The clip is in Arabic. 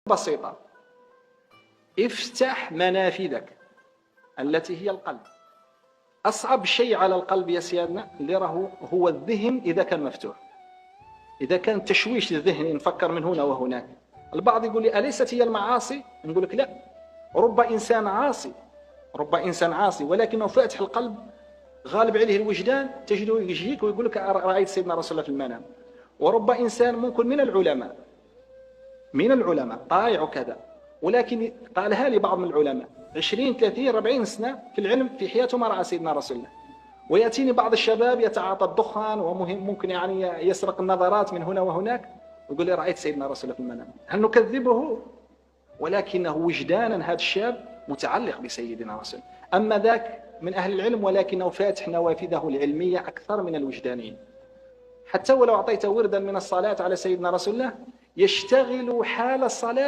بسيطة: افتح منافذك التي هي القلب. أصعب شيء على القلب يا سيادنا اللي راه هو الذهن إذا كان مفتوح، إذا كان تشويش الذهني نفكر من هنا وهناك. البعض يقول لي: أليست هي المعاصي؟ نقول لك لا، رب إنسان عاصي ولكنه فاتح القلب، غالب عليه الوجدان، تجده يجيك ويقول لك: رأيت سيدنا رسول الله في المنام. ورب إنسان ممكن من العلماء طائع كذا، ولكن قالها لي بعض من العلماء 20 30 40 سنة في العلم في حياته ما رأى سيدنا رسول الله. ويأتيني بعض الشباب يتعاطى الدخان وممكن يعني يسرق النظرات من هنا وهناك ويقول لي: رأيت سيدنا رسول الله في المنام. هل نكذبه؟ ولكنه وجدانا هذا الشاب متعلق بسيدنا رسول الله. أما ذاك من أهل العلم ولكنه فاتح نوافذه العلمية أكثر من الوجدانيين. حتى ولو أعطيته وردا من الصلاة على سيدنا رسول الله يشتغل حال الصلاة